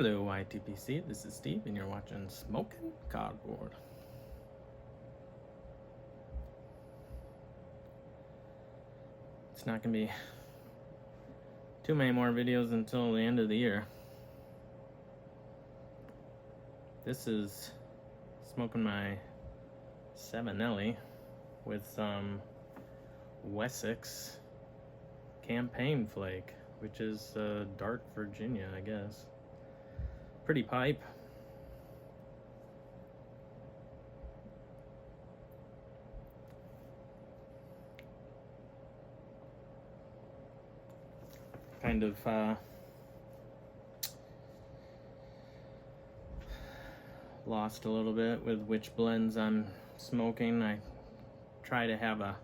Hello YTPC, this is Steve and you're watching Smoking Cardboard. It's not going to be too many more videos until the end of the year. This is smoking my Savinelli with some Wessex Campaign Flake, which is dark Virginia, I guess. Pretty pipe. Kind of lost a little bit with which blends I'm smoking. I try to have a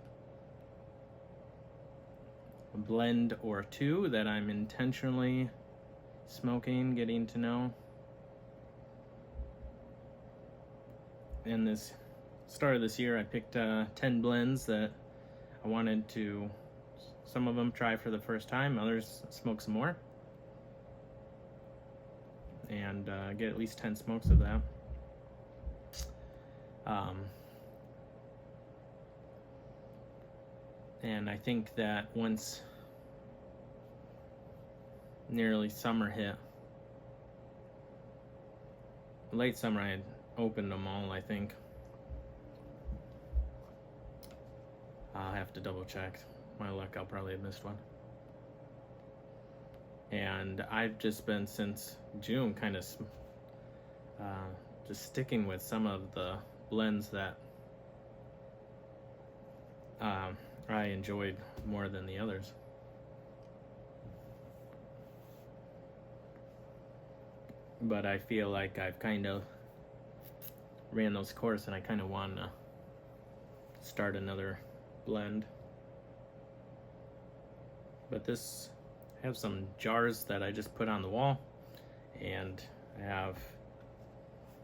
blend or two that I'm intentionally smoking, getting to know. In this start of this year, I picked 10 blends that I wanted to, some of them try for the first time, others smoke some more, and get at least 10 smokes of that. And I think that once nearly summer hit, late summer, I had opened them all, I think. I'll have to double check. My luck, I'll probably have missed one. And I've just been, since June, kind of just sticking with some of the blends that I enjoyed more than the others. But I feel like I've kind of ran those course, and I kind of want to start another blend. But this, I have some jars that I just put on the wall, and I have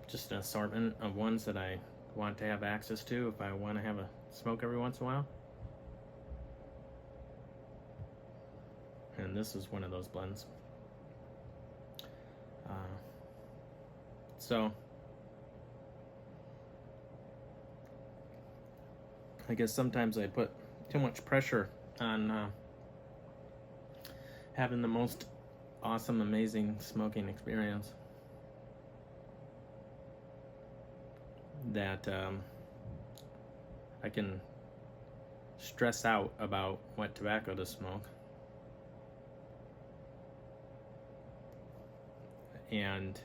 just an assortment of ones that I want to have access to if I want to have a smoke every once in a while. And this is one of those blends. So I guess sometimes I put too much pressure on having the most awesome, amazing smoking experience, that I can stress out about what tobacco to smoke. And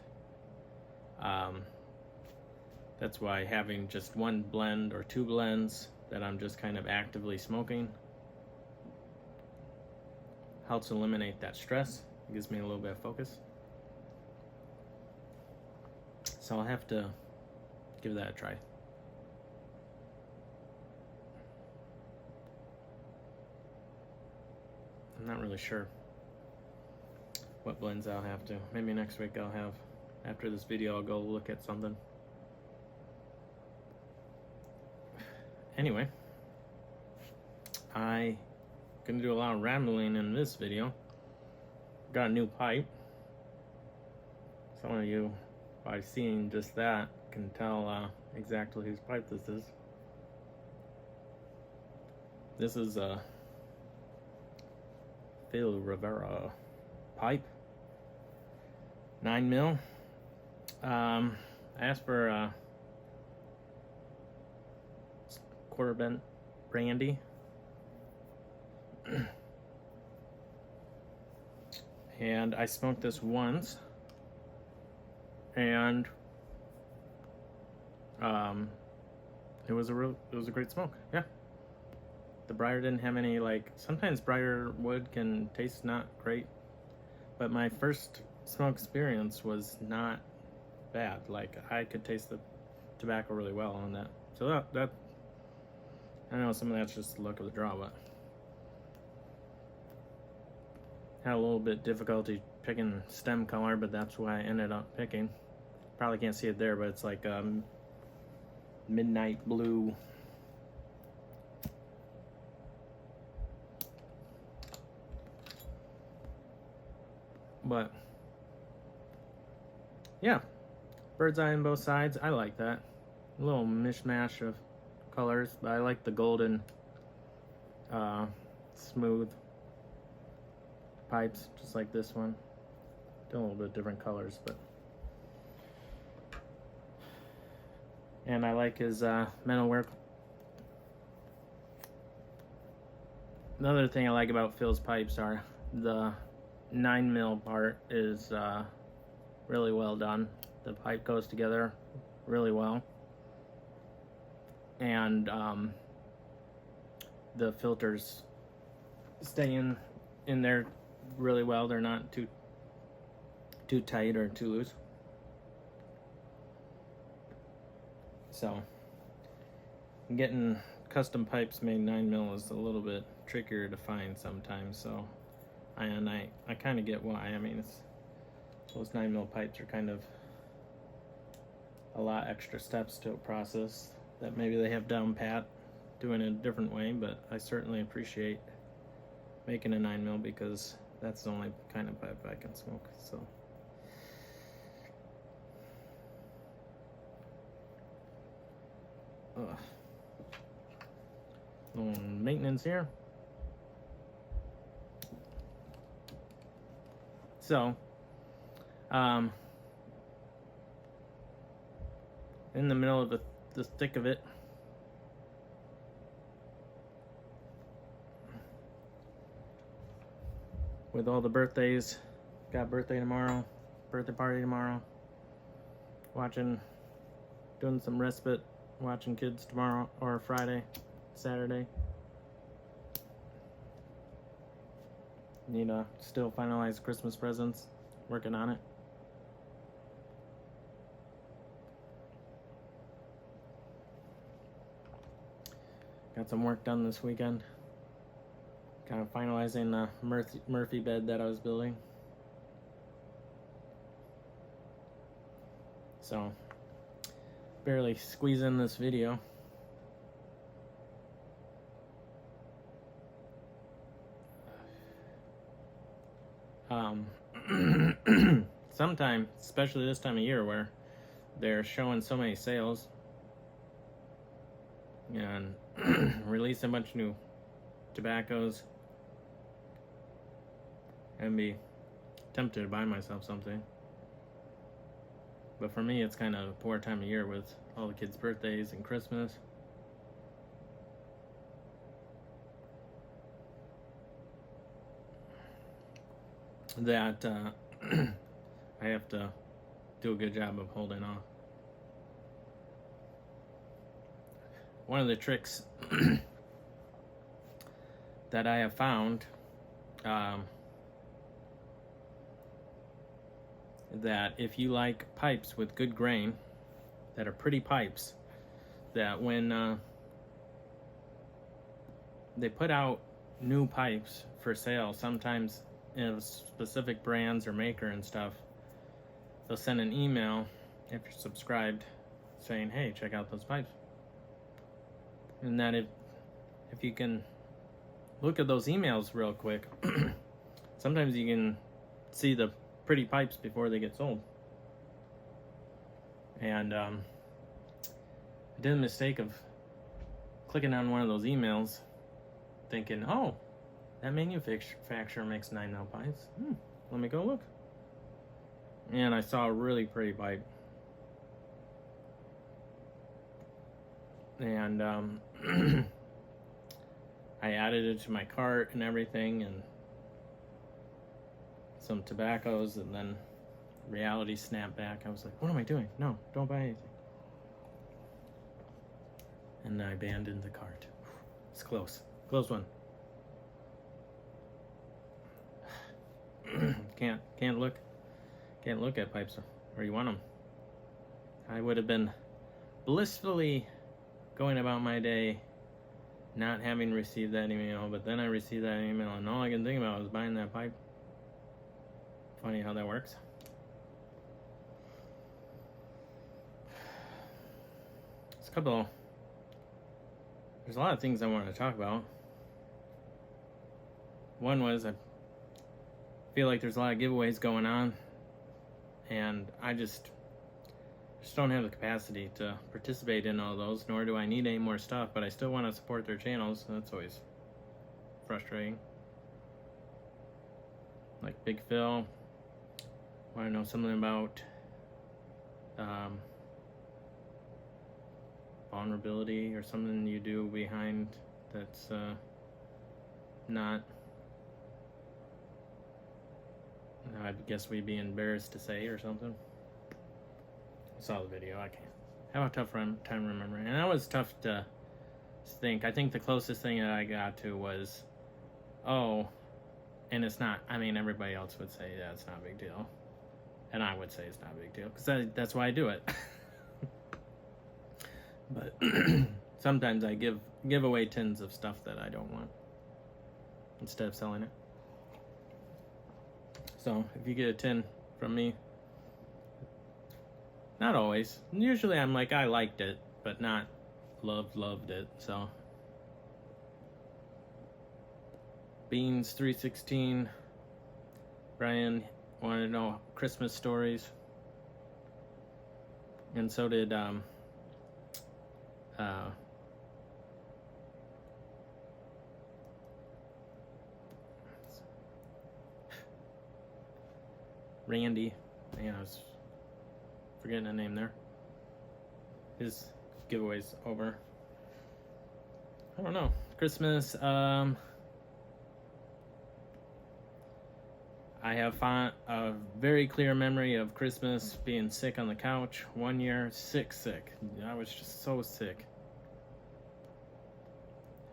that's why having just one blend or two blends that I'm just kind of actively smoking helps eliminate that stress. It gives me a little bit of focus. So I'll have to give that a try. I'm not really sure what blends I'll have to. Maybe next week I'll have, after this video, I'll go look at something. Anyway, I'm gonna do a lot of rambling in this video. Got a new pipe. Some of you, by seeing just that, can tell exactly whose pipe this is. This is a Phil Rivera pipe, 9 mil. I asked for a quarter bent brandy, and I smoked this once, and it was a great smoke. Yeah, the briar didn't have any, like, sometimes briar wood can taste not great, but my first smoke experience was not bad. Like, I could taste the tobacco really well on that. So that I know some of that's just the luck of the draw, but had a little bit difficulty picking stem color, but that's what I ended up picking. Probably can't see it there, but it's like midnight blue. But yeah, bird's eye on both sides. I like that. A little mishmash of colors, but I like the golden, smooth pipes, just like this one. They're a little bit different colors, but. And I like his metalwork. Another thing I like about Phil's pipes are the 9mm part is really well done. The pipe goes together really well. And the filters stay in there really well. They're not too tight or too loose. So getting custom pipes made 9mm is a little bit trickier to find sometimes. So I kind of get why. I mean, those 9mm pipes are kind of a lot extra steps to a process that maybe they have down pat, doing it a different way. But I certainly appreciate making a 9mm because that's the only kind of pipe I can smoke. So. Little maintenance here. So, in the middle of the thick of it, with all the birthdays, got birthday tomorrow, birthday party tomorrow, doing some respite, watching kids tomorrow or Friday, Saturday. Need to still finalize Christmas presents, working on it. Got some work done this weekend. Kind of finalizing the Murphy bed that I was building. So, barely squeeze in this video. Sometime, especially this time of year where they're showing so many sales and release a bunch of new tobaccos, and be tempted to buy myself something. But for me, it's kind of a poor time of year with all the kids' birthdays and Christmas. That I have to do a good job of holding off. One of the tricks that I have found that if you like pipes with good grain, that are pretty pipes, that when they put out new pipes for sale, sometimes in specific brands or maker and stuff, they'll send an email if you're subscribed saying, hey, check out those pipes. And that if you can look at those emails real quick, sometimes you can see the pretty pipes before they get sold. And I did a mistake of clicking on one of those emails thinking, oh, that manufacturer makes 9mm pipes. Let me go look. And I saw a really pretty pipe. And I added it to my cart and everything, and some tobaccos, and then reality snapped back. I was like, what am I doing? No, don't buy anything. And I abandoned the cart. It's close. Close one. Can't look at pipes where you want them. I would have been blissfully going about my day not having received that email, but then I received that email and all I can think about was buying that pipe. Funny how that works. There's a lot of things I wanted to talk about. One was I feel like there's a lot of giveaways going on, and I just don't have the capacity to participate in all those, nor do I need any more stuff, but I still want to support their channels. That's always frustrating. Like Big Phil, want to know something about vulnerability or something you do behind that's not, I guess we'd be embarrassed to say or something. I saw the video. I can't have a tough time remembering, and that was tough to think. I think the closest thing that I got to was, oh, and it's not. I mean, everybody else would say, yeah, it's not a big deal, and I would say it's not a big deal because that's why I do it. But sometimes I give away tins of stuff that I don't want instead of selling it. So if you get a tin from me, not always. Usually I'm like, I liked it, but not loved it. So Beans 316, Brian wanted to know Christmas stories, and so did Randy. Man, I was forgetting a name there. His giveaway's over. I don't know. Christmas, I have a very clear memory of Christmas being sick on the couch. 1 year, sick. I was just so sick.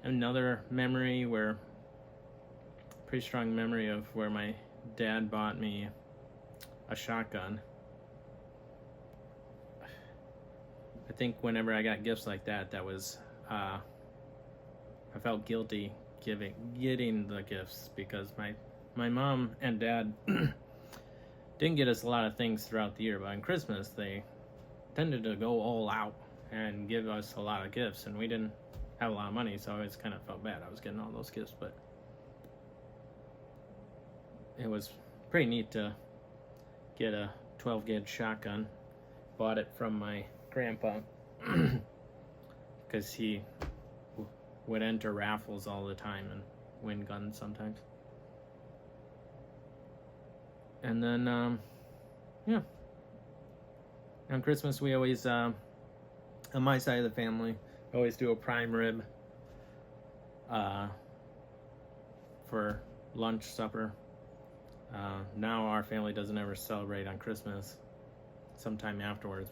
Another memory pretty strong memory of where my dad bought me a shotgun. I think whenever I got gifts like that, that was, I felt guilty getting the gifts because my mom and dad didn't get us a lot of things throughout the year, but on Christmas they tended to go all out and give us a lot of gifts, and we didn't have a lot of money, so I always kind of felt bad I was getting all those gifts. But it was pretty neat to get a 12 gauge shotgun. Bought it from my grandpa because he would enter raffles all the time and win guns sometimes. And then yeah, on Christmas we always on my side of the family always do a prime rib for lunch, supper. Now our family doesn't ever celebrate on Christmas, sometime afterwards,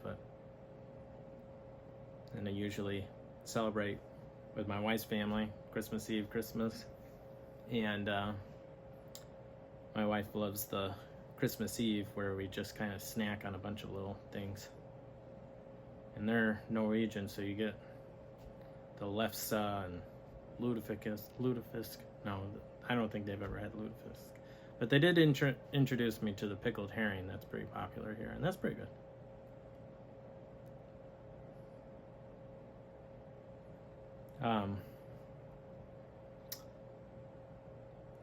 and I usually celebrate with my wife's family, Christmas Eve, Christmas, and my wife loves the Christmas Eve where we just kind of snack on a bunch of little things. And they're Norwegian, so you get the lefse and lutefisk. No, I don't think they've ever had lutefisk. But they did introduce me to the pickled herring. That's pretty popular here, and that's pretty good.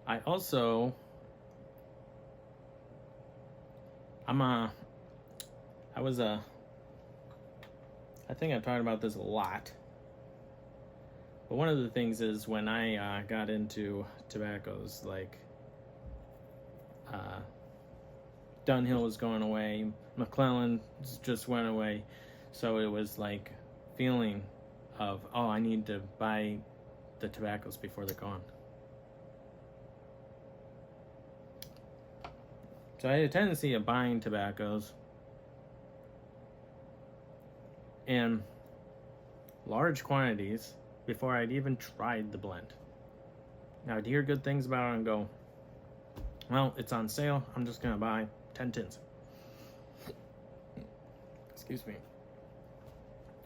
I also, I think I've talked about this a lot, but one of the things is when I got into tobaccos, like Dunhill was going away, McClellan just went away, so it was like feeling of, oh, I need to buy the tobaccos before they're gone. So I had a tendency of buying tobaccos in large quantities before I'd even tried the blend. Now I'd hear good things about it and go, well, it's on sale, I'm just gonna buy 10 tins. Excuse me.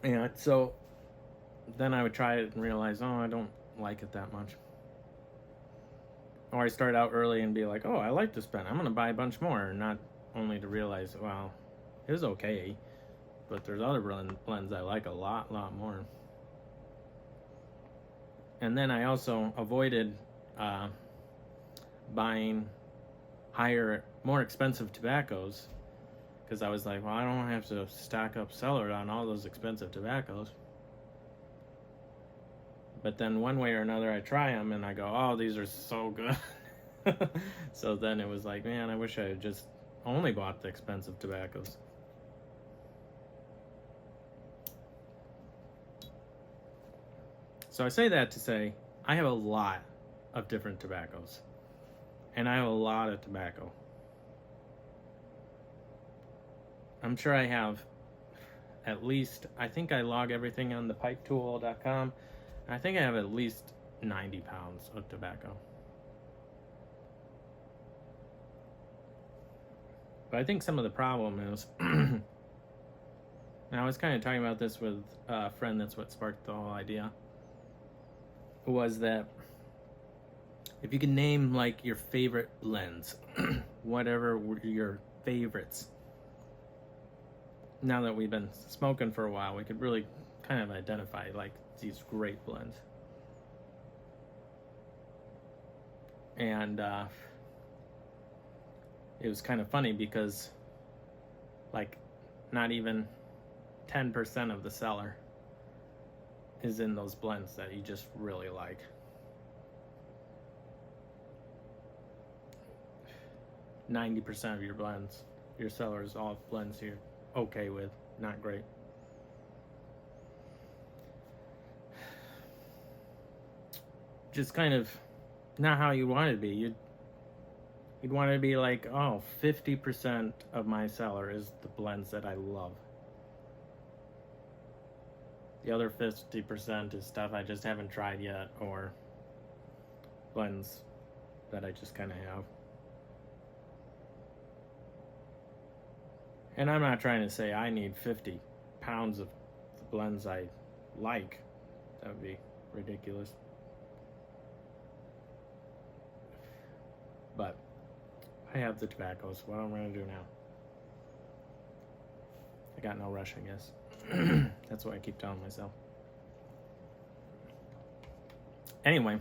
Yeah, so then I would try it and realize, oh, I don't like it that much. Or I start out early and be like, oh, I like this pen, I'm gonna buy a bunch more, not only to realize, well, it was okay, but there's other blends I like a lot more. And then I also avoided buying higher, more expensive tobaccos because I was like, well, I don't have to stack up cellar on all those expensive tobaccos. But then one way or another, I try them and I go, oh, these are so good. So then it was like, man, I wish I had just only bought the expensive tobaccos. So I say that to say, I have a lot of different tobaccos. And I have a lot of tobacco. I'm sure I have at least, I think I log everything on the pipetool.com. I think I have at least 90 pounds of tobacco. But I think some of the problem is, and I was kind of talking about this with a friend, that's what sparked the whole idea, was that if you can name like your favorite blends, whatever were your favorites, now that we've been smoking for a while, we could really kind of identify like these great blends. And it was kind of funny because like not even 10% of the cellar is in those blends that you just really like. %90 of your blends, your cellar is all blends you're okay with, not great. Just kind of not how you want it to be. You'd want it to be like, oh, 50% of my cellar is the blends that I love. The other 50% is stuff I just haven't tried yet, or blends that I just kind of have. And I'm not trying to say I need 50 pounds of the blends I like. That would be ridiculous. But I have the tobaccos. What I'm going to do now? I got no rush, I guess. That's what I keep telling myself. Anyway,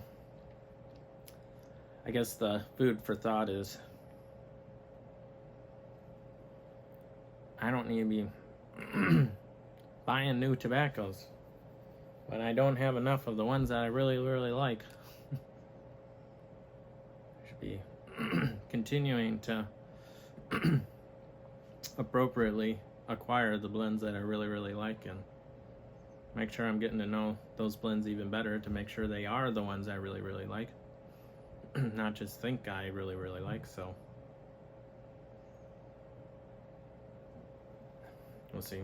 I guess the food for thought is I don't need to be buying new tobaccos when I don't have enough of the ones that I really, really like. I should be continuing to appropriately acquire the blends that I really, really like, and make sure I'm getting to know those blends even better to make sure they are the ones I really, really like. Not just think I really, really like. So we'll see.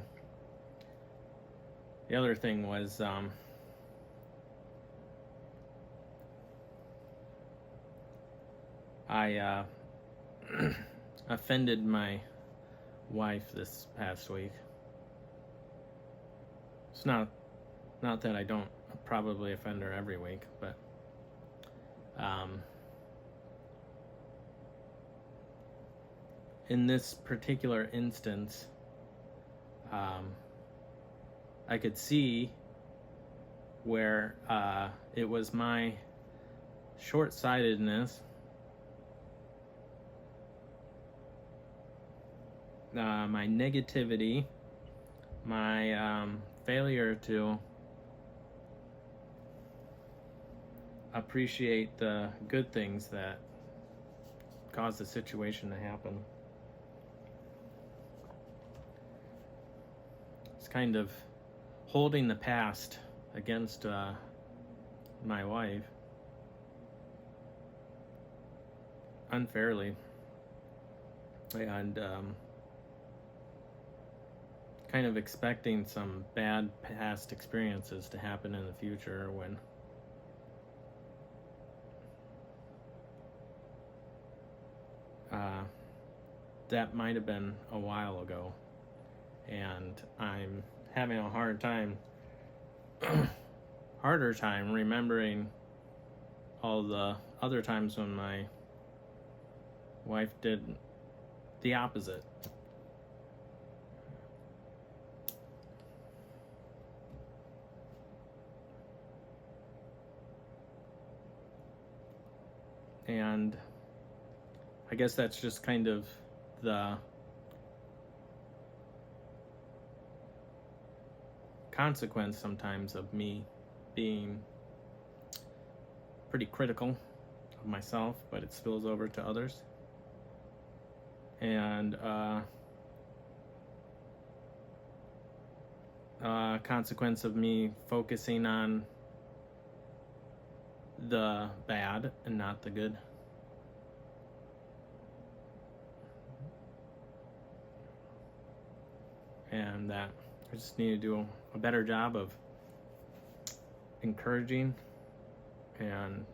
The other thing was I offended my wife this past week. It's not that I don't probably offend her every week, but in this particular instance, I could see where it was my short-sightedness, my negativity, my failure to appreciate the good things that caused the situation to happen. It's kind of holding the past against my wife unfairly, and kind of expecting some bad past experiences to happen in the future when that might have been a while ago, and I'm having a harder time remembering all the other times when my wife did the opposite. And I guess that's just kind of the consequence sometimes of me being pretty critical of myself, but it spills over to others. And consequence of me focusing on the bad and not the good. And that I just need to do a better job of encouraging and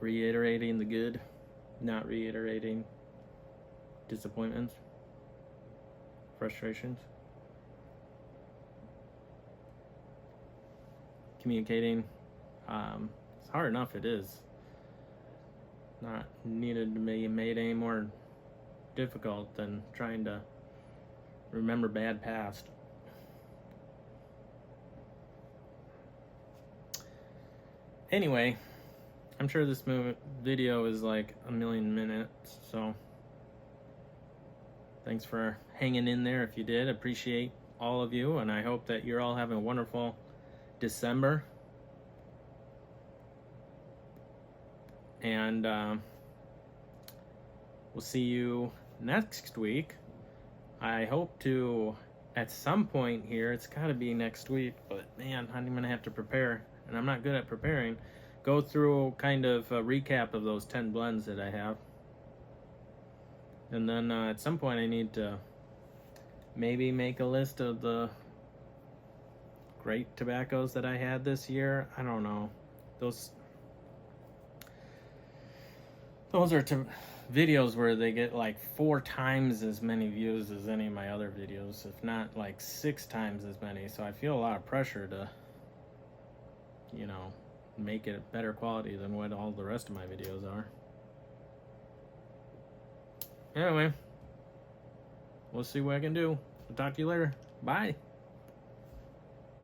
reiterating the good, not reiterating disappointments, frustrations. Communicating, it's hard enough it is. Not needed to be made any more difficult than trying to remember bad past. Anyway, I'm sure this video is like a million minutes, so thanks for hanging in there if you did. Appreciate all of you, and I hope that you're all having a wonderful December. And we'll see you next week. I hope to, at some point here, it's got to be next week, but man, I'm going to have to prepare, and I'm not good at preparing. Go through kind of a recap of those 10 blends that I have. And then at some point I need to maybe make a list of the great tobaccos that I had this year. I don't know. Those are videos where they get like 4 times as many views as any of my other videos, if not like 6 times as many. So I feel a lot of pressure to, you know, make it better quality than what all the rest of my videos are. Anyway, we'll see what I can do. I'll talk to you later. Bye.